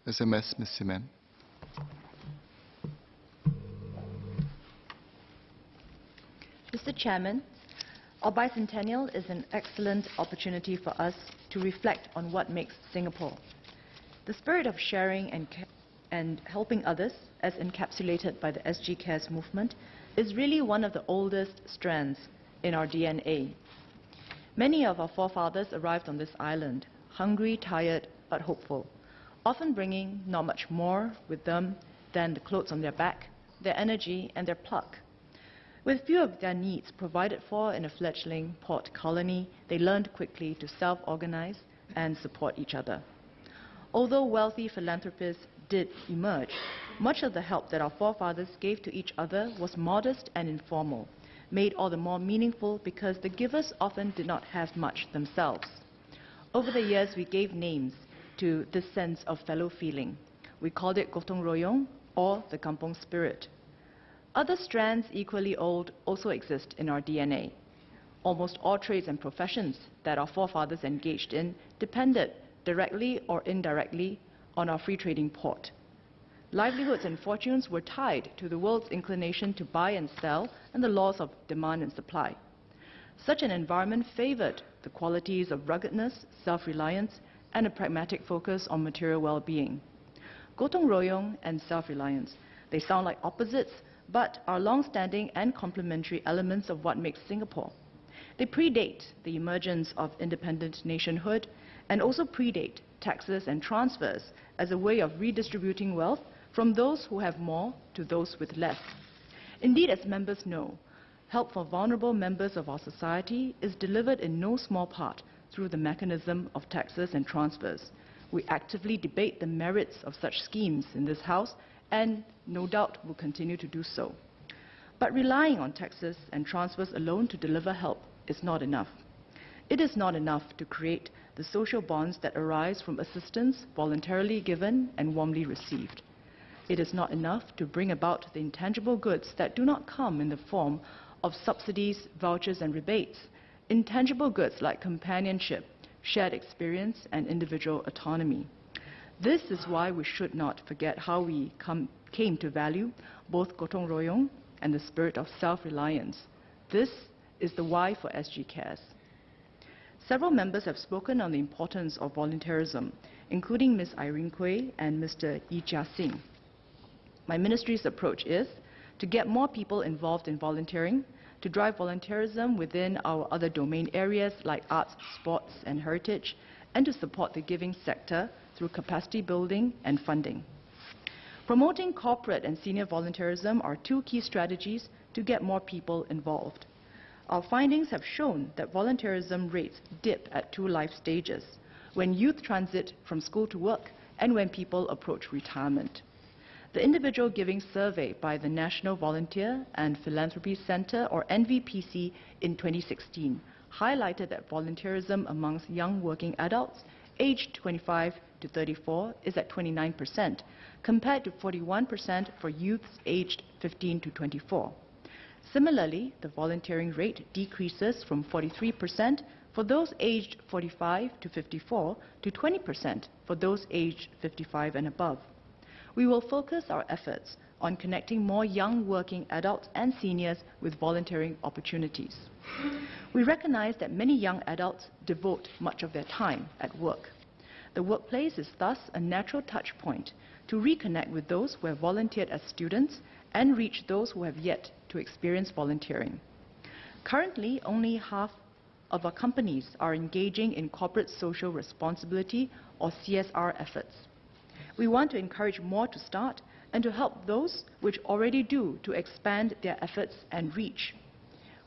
SMS, Ms. Siman. Mr. Chairman, our bicentennial is an excellent opportunity for us to reflect on what makes Singapore. The spirit of sharing and helping others, as encapsulated by the SG Cares movement, is really one of the oldest strands in our DNA. Many of our forefathers arrived on this island, hungry, tired, but hopeful, often bringing not much more with them than the clothes on their back, their energy, and their pluck. With few of their needs provided for in a fledgling port colony, they learned quickly to self-organize and support each other. Although wealthy philanthropists did emerge, much of the help that our forefathers gave to each other was modest and informal, made all the more meaningful because the givers often did not have much themselves. Over the years, we gave names to this sense of fellow feeling. We called it gotong royong, or the kampong spirit. Other strands equally old also exist in our DNA. Almost all trades and professions that our forefathers engaged in depended, directly or indirectly, on our free trading port. Livelihoods and fortunes were tied to the world's inclination to buy and sell and the laws of demand and supply. Such an environment favored the qualities of ruggedness, self-reliance, and a pragmatic focus on material well-being. Gotong royong and self-reliance, they sound like opposites, but are long-standing and complementary elements of what makes Singapore. They predate the emergence of independent nationhood and also predate taxes and transfers as a way of redistributing wealth from those who have more to those with less. Indeed, as members know, help for vulnerable members of our society is delivered in no small part through the mechanism of taxes and transfers. We actively debate the merits of such schemes in this House and no doubt will continue to do so. But relying on taxes and transfers alone to deliver help is not enough. It is not enough to create the social bonds that arise from assistance voluntarily given and warmly received. It is not enough to bring about the intangible goods that do not come in the form of subsidies, vouchers, and rebates. Intangible goods like companionship, shared experience, and individual autonomy. This is why we should not forget how we came to value both gotong royong and the spirit of self-reliance. This is the why for SG Cares. Several members have spoken on the importance of volunteerism, including Ms. Irene Quay and Mr. Yi Jia Singh. My ministry's approach is to get more people involved in volunteering, to drive volunteerism within our other domain areas like arts, sports, and heritage, and to support the giving sector through capacity building and funding. Promoting corporate and senior volunteerism are two key strategies to get more people involved. Our findings have shown that volunteerism rates dip at two life stages, when youth transit from school to work and when people approach retirement. The Individual Giving Survey by the National Volunteer and Philanthropy Centre, or NVPC, in 2016 highlighted that volunteerism amongst young working adults aged 25 to 34 is at 29%, compared to 41% for youths aged 15 to 24. Similarly, the volunteering rate decreases from 43% for those aged 45 to 54 to 20% for those aged 55 and above. We will focus our efforts on connecting more young working adults and seniors with volunteering opportunities. We recognize that many young adults devote much of their time at work. The workplace is thus a natural touch point to reconnect with those who have volunteered as students and reach those who have yet to experience volunteering. Currently, only half of our companies are engaging in corporate social responsibility or CSR efforts. We want to encourage more to start and to help those which already do to expand their efforts and reach.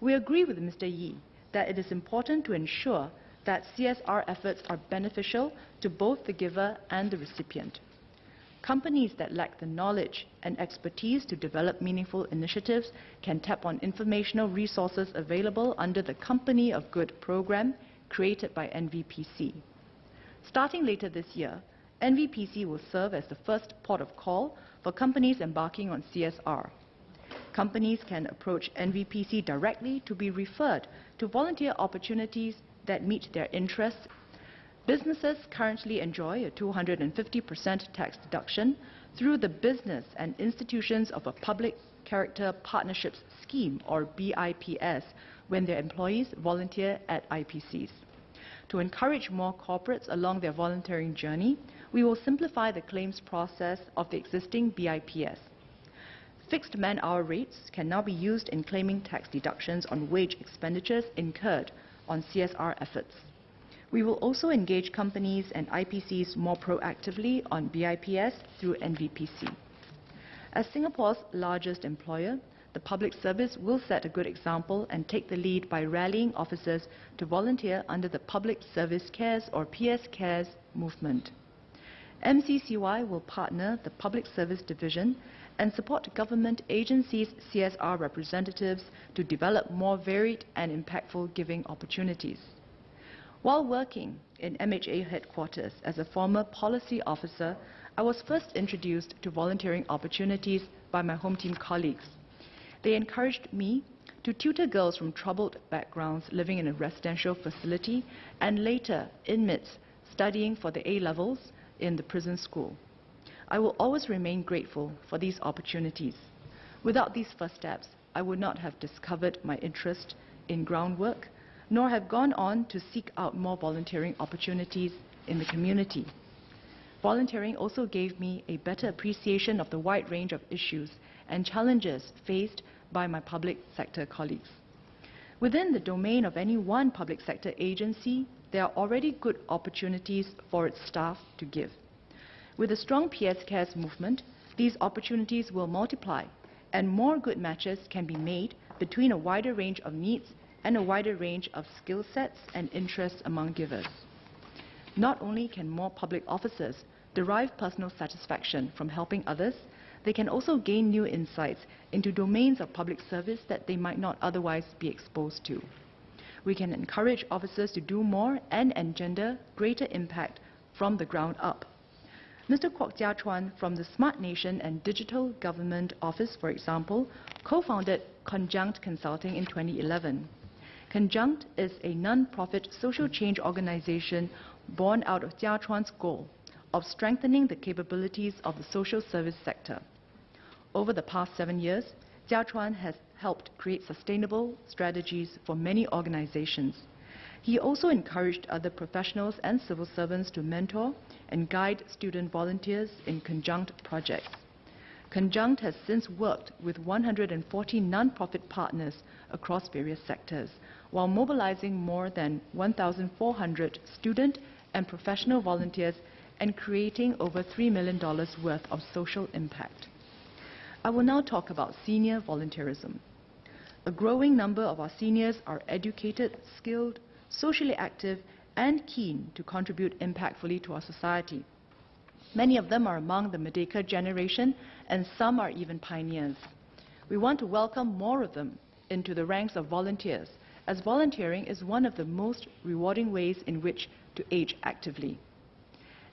We agree with Mr. Yi that it is important to ensure that CSR efforts are beneficial to both the giver and the recipient. Companies that lack the knowledge and expertise to develop meaningful initiatives can tap on informational resources available under the Company of Good program created by NVPC. Starting later this year, NVPC will serve as the first port of call for companies embarking on CSR. Companies can approach NVPC directly to be referred to volunteer opportunities that meet their interests. Businesses currently enjoy a 250% tax deduction through the Business and Institutions of a Public Character Partnerships Scheme, or BIPS, when their employees volunteer at IPCs. To encourage more corporates along their volunteering journey, we will simplify the claims process of the existing BIPS. Fixed man-hour rates can now be used in claiming tax deductions on wage expenditures incurred on CSR efforts. We will also engage companies and IPCs more proactively on BIPS through NVPC. As Singapore's largest employer, the public service will set a good example and take the lead by rallying officers to volunteer under the Public Service Cares, or PS Cares, movement. MCCY will partner the Public Service Division and support government agencies' CSR representatives to develop more varied and impactful giving opportunities. While working in MHA headquarters as a former policy officer, I was first introduced to volunteering opportunities by my home team colleagues. They encouraged me to tutor girls from troubled backgrounds living in a residential facility, and later inmates studying for the A-levels in the prison school. I will always remain grateful for these opportunities. Without these first steps, I would not have discovered my interest in groundwork, nor have gone on to seek out more volunteering opportunities in the community. Volunteering also gave me a better appreciation of the wide range of issues and challenges faced by my public sector colleagues. Within the domain of any one public sector agency, there are already good opportunities for its staff to give. With a strong PS Cares movement, these opportunities will multiply, and more good matches can be made between a wider range of needs and a wider range of skill sets and interests among givers. Not only can more public officers derive personal satisfaction from helping others, they can also gain new insights into domains of public service that they might not otherwise be exposed to. We can encourage officers to do more and engender greater impact from the ground up. Mr. Kwok Jia Chuan from the Smart Nation and Digital Government Office, for example, co-founded Conjunct Consulting in 2011. Conjunct is a non-profit social change organization born out of Jia Chuan's goal of strengthening the capabilities of the social service sector. Over the past 7 years, Jia Chuan has helped create sustainable strategies for many organizations. He also encouraged other professionals and civil servants to mentor and guide student volunteers in Conjunct projects. Conjunct has since worked with 140 non-profit partners across various sectors, while mobilizing more than 1,400 student and professional volunteers and creating over $3 million worth of social impact. I will now talk about senior volunteerism. A growing number of our seniors are educated, skilled, socially active, and keen to contribute impactfully to our society. Many of them are among the Merdeka generation, and some are even pioneers. We want to welcome more of them into the ranks of volunteers, as volunteering is one of the most rewarding ways in which to age actively.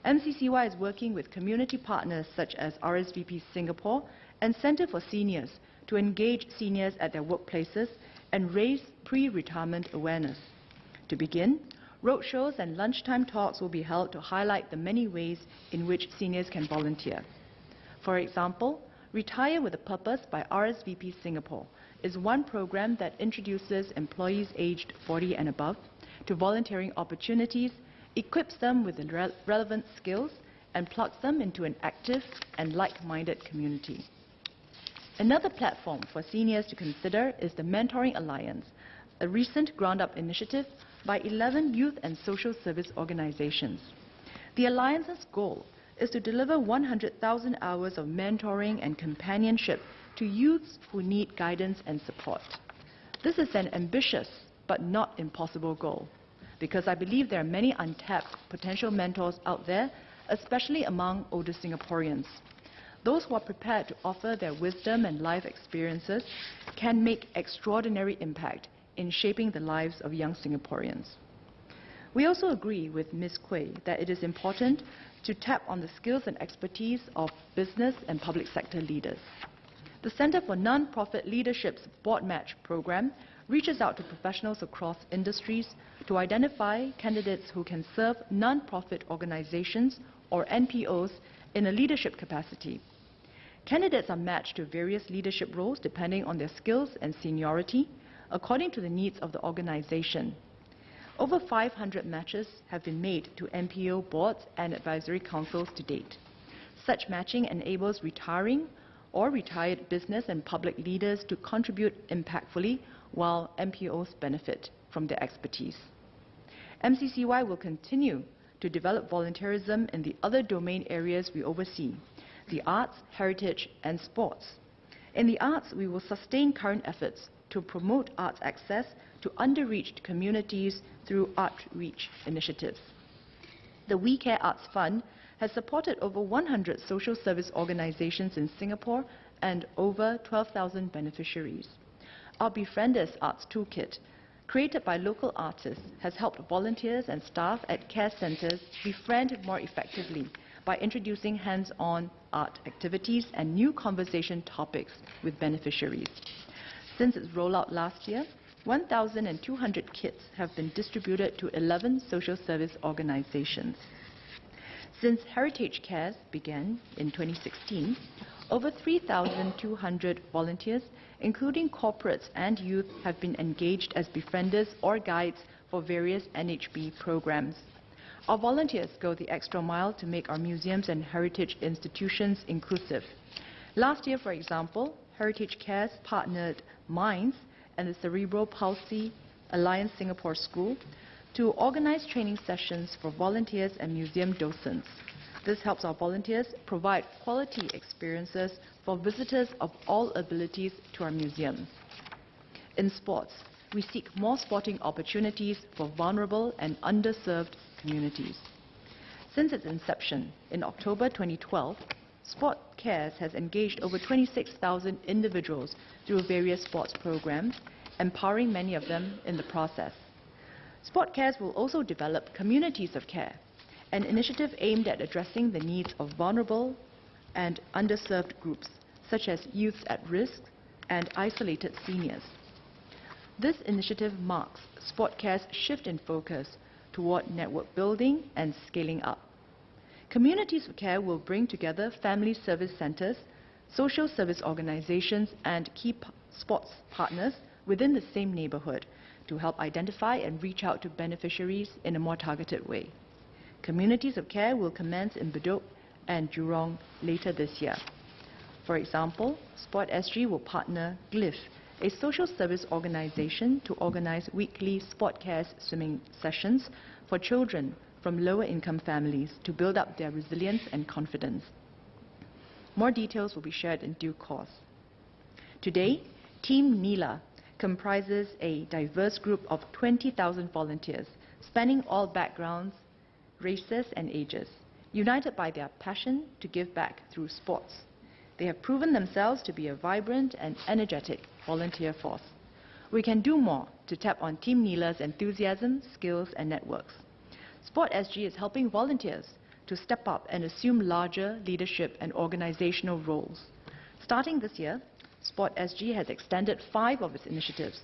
MCCY is working with community partners such as RSVP Singapore and Centre for Seniors to engage seniors at their workplaces and raise pre-retirement awareness. To begin, roadshows and lunchtime talks will be held to highlight the many ways in which seniors can volunteer. For example, Retire with a Purpose by RSVP Singapore is one program that introduces employees aged 40 and above to volunteering opportunities, equips them with the relevant skills, and plugs them into an active and like-minded community. Another platform for seniors to consider is the Mentoring Alliance, a recent ground-up initiative by 11 youth and social service organizations. The Alliance's goal is to deliver 100,000 hours of mentoring and companionship to youths who need guidance and support. This is an ambitious but not impossible goal, because I believe there are many untapped potential mentors out there, especially among older Singaporeans. Those who are prepared to offer their wisdom and life experiences can make extraordinary impact in shaping the lives of young Singaporeans. We also agree with Ms. Quay that it is important to tap on the skills and expertise of business and public sector leaders. The Centre for Non-Profit Leadership's Board Match program reaches out to professionals across industries to identify candidates who can serve non-profit organizations or NPOs in a leadership capacity. Candidates are matched to various leadership roles depending on their skills and seniority, according to the needs of the organization. Over 500 matches have been made to NPO boards and advisory councils to date. Such matching enables retiring or retired business and public leaders to contribute impactfully while NPOs benefit from their expertise. MCCY will continue to develop volunteerism in the other domain areas we oversee: the arts, heritage, and sports. In the arts, we will sustain current efforts to promote arts access to underreached communities through outreach initiatives. The We Care Arts Fund has supported over 100 social service organizations in Singapore and over 12,000 beneficiaries. Our Befrienders Arts Toolkit, created by local artists, has helped volunteers and staff at care centers befriend more effectively by introducing hands-on art activities and new conversation topics with beneficiaries. Since its rollout last year, 1,200 kits have been distributed to 11 social service organizations. Since Heritage Cares began in 2016, over 3,200 volunteers, including corporates and youth, have been engaged as befrienders or guides for various NHB programs. Our volunteers go the extra mile to make our museums and heritage institutions inclusive. Last year, for example, Heritage Cares partnered Minds and the Cerebral Palsy Alliance Singapore School to organize training sessions for volunteers and museum docents. This helps our volunteers provide quality experiences for visitors of all abilities to our museums. In sports, we seek more sporting opportunities for vulnerable and underserved communities. Since its inception in October 2012, Sport Cares has engaged over 26,000 individuals through various sports programs, empowering many of them in the process. Sport Cares will also develop Communities of Care, an initiative aimed at addressing the needs of vulnerable and underserved groups, such as youths at risk and isolated seniors. This initiative marks Sport Care's shift in focus toward network building and scaling up. Communities of Care will bring together family service centers, social service organizations, and key sports partners within the same neighborhood to help identify and reach out to beneficiaries in a more targeted way. Communities of Care will commence in Bedok and Jurong later this year. For example, Sport SG will partner Glyph, a social service organization, to organize weekly Sport Cares swimming sessions for children from lower income families to build up their resilience and confidence. More details will be shared in due course. Today, Team Neela comprises a diverse group of 20,000 volunteers spanning all backgrounds, races and ages, united by their passion to give back through sports. They have proven themselves to be a vibrant and energetic volunteer force. We can do more to tap on Team Neela's enthusiasm, skills and networks. Sport SG is helping volunteers to step up and assume larger leadership and organizational roles. Starting this year, Sport SG has extended 5 of its initiatives: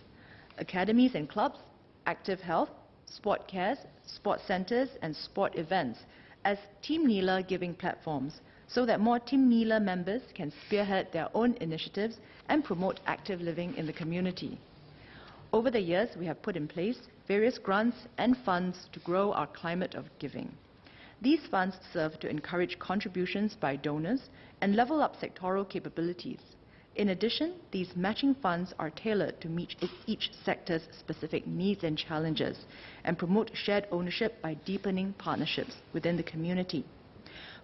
academies and clubs, active health, Sport Cares, sport centers and sport events as Team Neela giving platforms, so that more Team Neela members can spearhead their own initiatives and promote active living in the community. Over the years, we have put in place various grants and funds to grow our climate of giving. These funds serve to encourage contributions by donors and level up sectoral capabilities. In addition, these matching funds are tailored to meet each sector's specific needs and challenges and promote shared ownership by deepening partnerships within the community.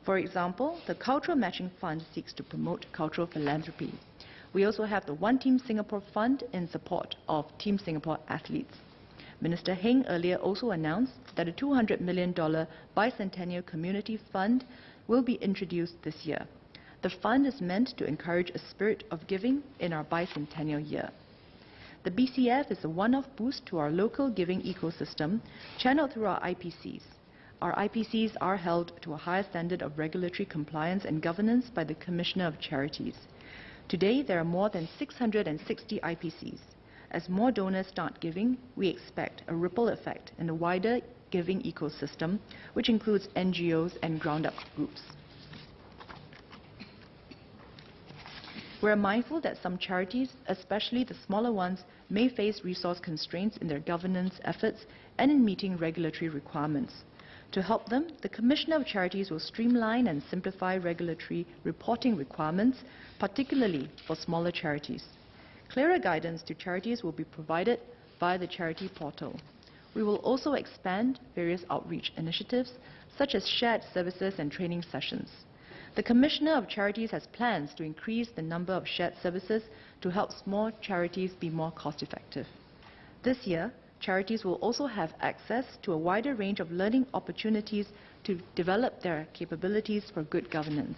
For example, the Cultural Matching Fund seeks to promote cultural philanthropy. We also have the One Team Singapore Fund in support of Team Singapore athletes. Minister Heng earlier also announced that a $200 million bicentennial community fund will be introduced this year. The fund is meant to encourage a spirit of giving in our bicentennial year. The BCF is a one-off boost to our local giving ecosystem channeled through our IPCs. Our IPCs are held to a higher standard of regulatory compliance and governance by the Commissioner of Charities. Today, there are more than 660 IPCs, As more donors start giving, we expect a ripple effect in the wider giving ecosystem, which includes NGOs and ground-up groups. We are mindful that some charities, especially the smaller ones, may face resource constraints in their governance efforts and in meeting regulatory requirements. To help them, the Commissioner of Charities will streamline and simplify regulatory reporting requirements, particularly for smaller charities. Clearer guidance to charities will be provided via the charity portal. We will also expand various outreach initiatives, such as shared services and training sessions. The Commissioner of Charities has plans to increase the number of shared services to help small charities be more cost-effective. This year, charities will also have access to a wider range of learning opportunities to develop their capabilities for good governance.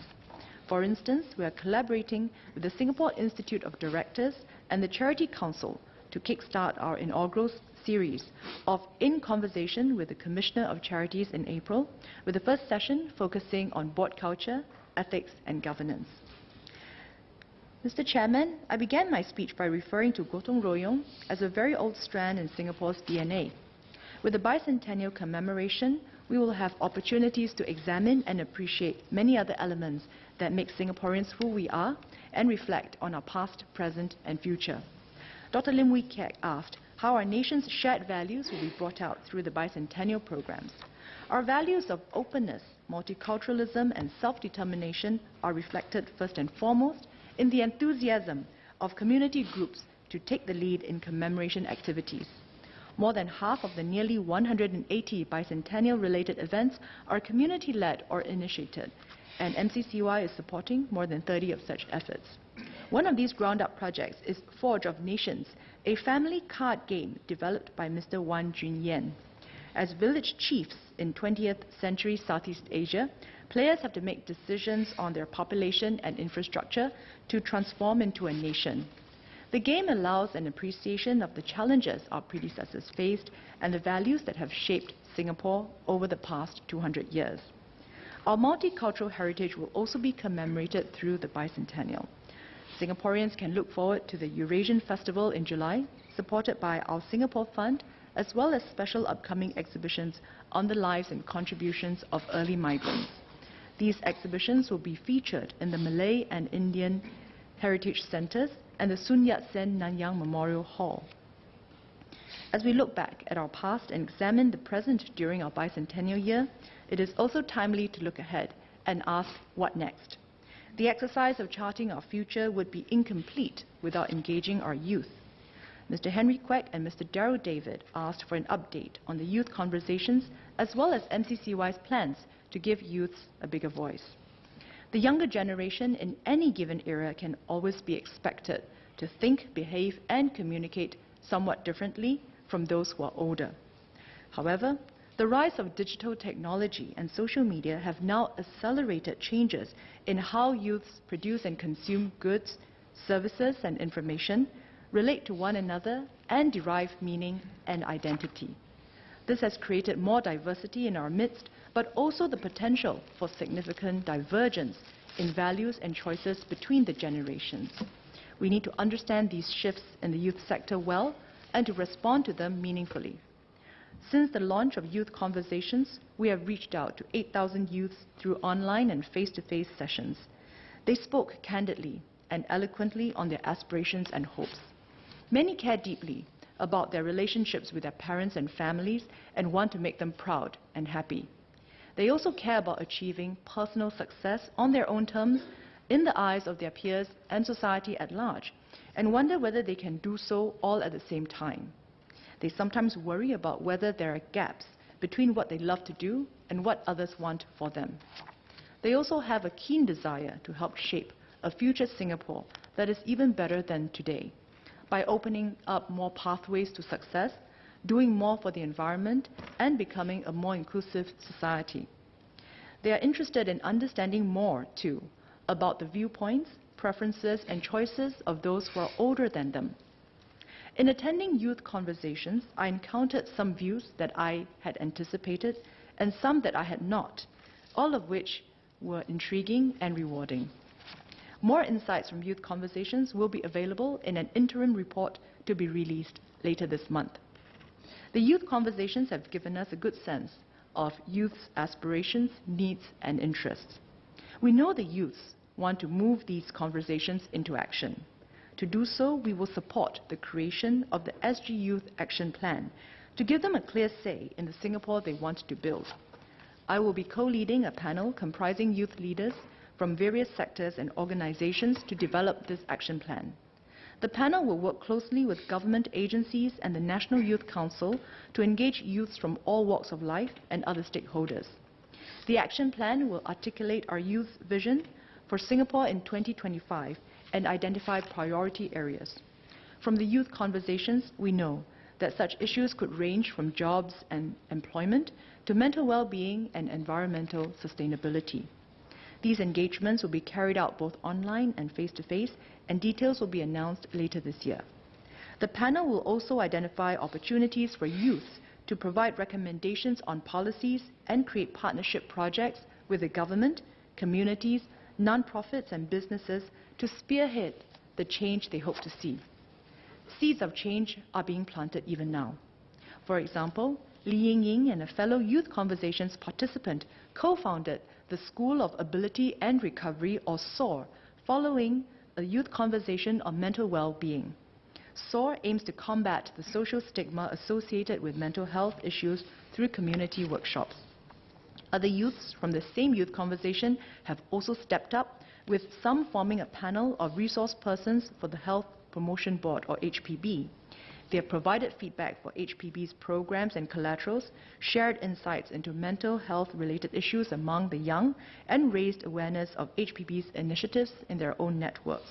For instance, we are collaborating with the Singapore Institute of Directors and the Charity Council to kickstart our inaugural series of In Conversation with the Commissioner of Charities in April, with the first session focusing on board culture, ethics and governance. Mr. Chairman, I began my speech by referring to Gotong Royong as a very old strand in Singapore's DNA. With the bicentennial commemoration, we will have opportunities to examine and appreciate many other elements that make Singaporeans who we are and reflect on our past, present and future. Dr. Lim Wee Kiat asked how our nation's shared values will be brought out through the bicentennial programs. Our values of openness, multiculturalism and self-determination are reflected first and foremost in the enthusiasm of community groups to take the lead in commemoration activities. More than half of the nearly 180 bicentennial-related events are community-led or initiated, and MCCY is supporting more than 30 of such efforts. One of these ground-up projects is Forge of Nations, a family card game developed by Mr. Wan Junyan. As village chiefs in 20th century Southeast Asia, players have to make decisions on their population and infrastructure to transform into a nation. The game allows an appreciation of the challenges our predecessors faced and the values that have shaped Singapore over the past 200 years. Our multicultural heritage will also be commemorated through the bicentennial. Singaporeans can look forward to the Eurasian Festival in July, supported by our Singapore Fund, as well as special upcoming exhibitions on the lives and contributions of early migrants. These exhibitions will be featured in the Malay and Indian Heritage Centres and the Sun Yat-sen Nanyang Memorial Hall. As we look back at our past and examine the present during our bicentennial year, it is also timely to look ahead and ask what next. The exercise of charting our future would be incomplete without engaging our youth. Mr. Henry Kwek and Mr. Darryl David asked for an update on the youth conversations as well as MCCY's plans to give youths a bigger voice. The younger generation in any given era can always be expected to think, behave and communicate somewhat differently from those who are older. However, the rise of digital technology and social media have now accelerated changes in how youths produce and consume goods, services and information, relate to one another and derive meaning and identity. This has created more diversity in our midst, but also the potential for significant divergence in values and choices between the generations. We need to understand these shifts in the youth sector well and to respond to them meaningfully. Since the launch of Youth Conversations, we have reached out to 8,000 youths through online and face-to-face sessions. They spoke candidly and eloquently on their aspirations and hopes. Many care deeply about their relationships with their parents and families and want to make them proud and happy. They also care about achieving personal success on their own terms in the eyes of their peers and society at large, and wonder whether they can do so all at the same time. They sometimes worry about whether there are gaps between what they love to do and what others want for them. They also have a keen desire to help shape a future Singapore that is even better than today, by opening up more pathways to success, doing more for the environment, and becoming a more inclusive society. They are interested in understanding more, too, about the viewpoints, preferences, and choices of those who are older than them. In attending Youth Conversations, I encountered some views that I had anticipated and some that I had not, all of which were intriguing and rewarding. More insights from youth conversations will be available in an interim report to be released later this month. The youth conversations have given us a good sense of youth's aspirations, needs, and interests. We know the youths want to move these conversations into action. To do so, we will support the creation of the SG Youth Action Plan to give them a clear say in the Singapore they want to build. I will be co-leading a panel comprising youth leaders from various sectors and organizations to develop this action plan. The panel will work closely with government agencies and the National Youth Council to engage youths from all walks of life and other stakeholders. The action plan will articulate our youth vision for Singapore in 2025 and identify priority areas. From the youth conversations, we know that such issues could range from jobs and employment to mental well-being and environmental sustainability. These engagements will be carried out both online and face-to-face, and details will be announced later this year. The panel will also identify opportunities for youth to provide recommendations on policies and create partnership projects with the government, communities, non-profits and businesses to spearhead the change they hope to see. Seeds of change are being planted even now. For example, Li Yingying and a fellow Youth Conversations participant co-founded the School of Ability and Recovery, or SOAR, following a youth conversation on mental well-being. SOAR aims to combat the social stigma associated with mental health issues through community workshops. Other youths from the same youth conversation have also stepped up, with some forming a panel of resource persons for the Health Promotion Board, or HPB. They have provided feedback for HPB's programs and collaterals, shared insights into mental health-related issues among the young, and raised awareness of HPB's initiatives in their own networks.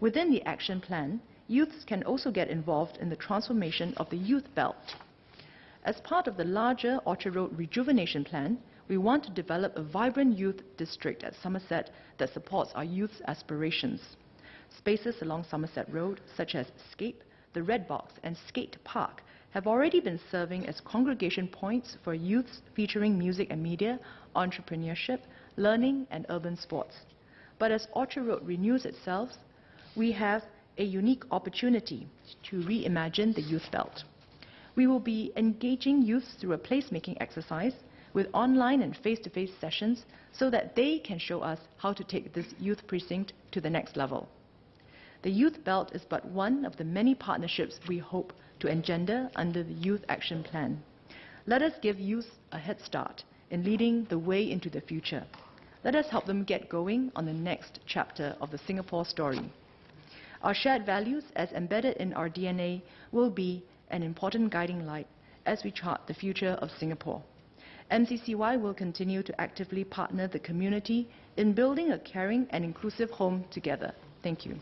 Within the action plan, youths can also get involved in the transformation of the youth belt. As part of the larger Orchard Road Rejuvenation Plan, we want to develop a vibrant youth district at Somerset that supports our youth's aspirations. Spaces along Somerset Road, such as Scape, the Red Box, and Skate Park, have already been serving as congregation points for youths featuring music and media, entrepreneurship, learning, and urban sports. But as Orchard Road renews itself, we have a unique opportunity to reimagine the youth belt. We will be engaging youths through a placemaking exercise with online and face-to-face sessions so that they can show us how to take this youth precinct to the next level. The Youth Belt is but one of the many partnerships we hope to engender under the Youth Action Plan. Let us give youth a head start in leading the way into the future. Let us help them get going on the next chapter of the Singapore story. Our shared values, as embedded in our DNA, will be an important guiding light as we chart the future of Singapore. MCCY will continue to actively partner the community in building a caring and inclusive home together. Thank you.